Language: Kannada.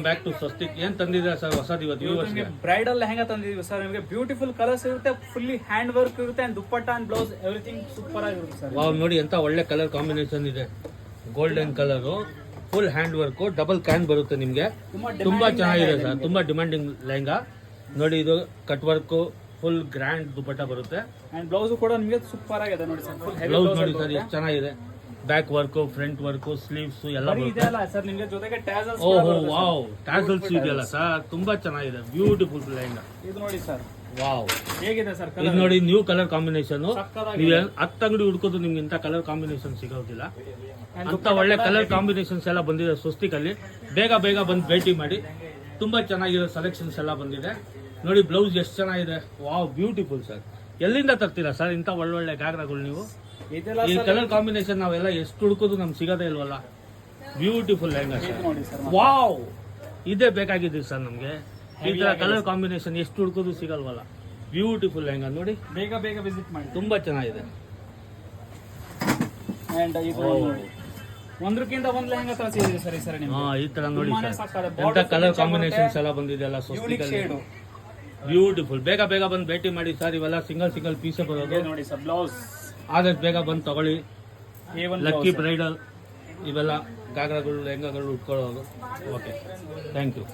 Back to Swastik. ಏನ್ ತಂದಿದೆ ಸರ್ ಹೊಸದು ಇವತ್ತು ವ್ಯೂವರ್ಸ್ಗೆ? ಬ್ರೈಡಲ್ ಲೆಹಂಗಾ ತಂದಿದ್ದೀವಿ ಸರ್. ನಿಮಗೆ ಬ್ಯೂಟಿಫುಲ್ ಕಲರ್ಸ್ ಇರುತ್ತೆ, ಫುಲ್ಲಿ ಹ್ಯಾಂಡ್ ವರ್ಕ್ ಇರುತ್ತೆ, and dupatta and blouse everything super ಆಗಿರುತ್ತೆ ಸರ್. ವಾವ್, ನೋಡಿ ಎಂತ ಒಳ್ಳೆ ಕಲರ್ ಕಾಂಬಿನೇಷನ್ ಇದೆ. Golden colour, full hand work, double can ಬರುತ್ತೆ ನಿಮ್ಗೆ. ತುಂಬಾ ಚೆನ್ನಾಗಿದೆ ಸರ್, ತುಂಬಾ ಡಿಮಾಂಡಿಂಗ್ ಲೆಹಂಗಾ. ನೋಡಿ ಇದು ಕಟ್ ವರ್ಕ್, ಫುಲ್ ಗ್ರ್ಯಾಂಡ್ ದುಪ್ಪಟ್ಟ ಬರುತ್ತೆ. ಅಂಡ್ ಬ್ಲೌಸ್ ಕೂಡ ನಿಮಗೆ ಸೂಪರ್ ಆಗಿದೆ ನೋಡಿ ಸರ್. ಫುಲ್ ಹೆವಿ ಬ್ಲೌಸ್ ನೋಡಿ ಸರ್ ಎಷ್ಟು ಚೆನ್ನಾಗಿದೆ. Back work, front work, sleeves ಎಲ್ಲ ಬರುತ್ತೆ. ಇದೆಯಲ್ಲ ಸರ್ ನಿಮಗೆ ಜೊತೆಗೆ ಟ್ಯಾಸಲ್ಸ್. ಓಹೋ ವಾವ್, ಟ್ಯಾಸಲ್ಸ್ ಇದೆಯಲ್ಲ ಸರ್, ತುಂಬಾ ಚೆನ್ನಾಗಿದೆ. ಬ್ಯೂಟಿಫುಲ್ ಲೆಹಂಗಾ ಇದು ನೋಡಿ ಸರ್. ವಾವ್, ಹೇಗಿದೆ ಸರ್ ಇದು ನೋಡಿ ನ್ಯೂ ಕಲರ್ ಕಾಂಬಿನೇಷನ್. ನೀವು 10 ಅಂಗಡಿ ಹುಡ್ಕೋದು ನಿಮ್ಗೆ ಇಂಥ ಕಲರ್ ಕಾಂಬಿನೇಷನ್ ಸಿಗೋದಿಲ್ಲ. ಅಂತ ಒಳ್ಳೆ ಕಲರ್ ಕಾಂಬಿನೇಷನ್ಸ್ ಎಲ್ಲ ಬಂದಿದೆ ಸ್ವಸ್ತಿಕಲ್ಲಿ. ಬೇಗ ಬೇಗ ಬಂದು ಭೇಟಿ ಮಾಡಿ. ತುಂಬಾ ಚೆನ್ನಾಗಿರೋ ಸೆಲೆಕ್ಷನ್ಸ್ ಎಲ್ಲ ಬಂದಿದೆ. ನೋಡಿ ಬ್ಲೌಸ್ ಎಷ್ಟು ಚೆನ್ನಾಗಿದೆ. Wow, beautiful sir. ಎಲ್ಲಿಂದ ತರ್ತೀರಾ ಸರ್ ಇಂಥ ಒಳ್ಳೊಳ್ಳೆ ಗಾಗ್ರಾಗಳು ನೀವು? ಈ ಕಲರ್ ಕಾಂಬಿನೇಷನ್ ನಾವೆಲ್ಲ ಎಷ್ಟು ಹುಡುಕೋದು ನಮ್ಗೆ ಸಿಗೋದೇ ಇಲ್ವಲ್ಲ. Beautiful lehenga sir. ವಾವ್, ಇದೇ ಬೇಕಾಗಿದ್ದೀವಿ ಸರ್ ನಮ್ಗೆ. ಈ ತರ ಕಲರ್ ಕಾಂಬಿನೇಷನ್ ಎಷ್ಟು ಹುಡುಕೋದು ಸಿಗಲ್ವಲ್ಲ. ಬ್ಯೂಟಿಫುಲ್ ಲೆಹಂಗಾ ನೋಡಿ, ಬೇಗ ಬೇಗ ವಿಸಿಟ್ ಮಾಡಿ. ತುಂಬಾ ಚೆನ್ನಾಗಿದೆ. ಅಂಡ್ ಇದು ಒಂದಕ್ಕಿಂತ ಒಂದು ಲೆಹಂಗಾ ತರಿಸಿದ್ದೀವಿ ಸರ್ ಈ ಸರಿ ನಿಮ್ಗೆ. ಈ ತರ ನೋಡಿ ಸರ್, ಎಂತ ಕಲರ್ ಕಾಂಬಿನೇಷನ್ಸ್ ಎಲ್ಲ ಬಂದಿದೆಯಲ್ಲ ಸ್ವಸ್ತಿಕಲ್ಲಿ. ಬ್ಯೂಟಿಫುಲ್. ಬೇಗ ಬೇಗ ಬಂದು ಭೇಟಿ ಮಾಡಿ ಸರ್. ಇವೆಲ್ಲ ಸಿಂಗಲ್ ಪೀಸೇ ಬರೋದು. ನೋಡಿ ಸರ್ ಬ್ಲೌಸ್ ಆದಷ್ಟು ಬೇಗ ಬಂದು ತಗೊಳ್ಳಿ. ಲಕ್ಕಿ ಬ್ರೈಡಲ್ ಇವೆಲ್ಲ ಗಾಗ್ರಾಗಳು ಲೆಹಂಗಾಗಳು ಉಟ್ಕೊಳ್ಳೋದು. Okay, thank you.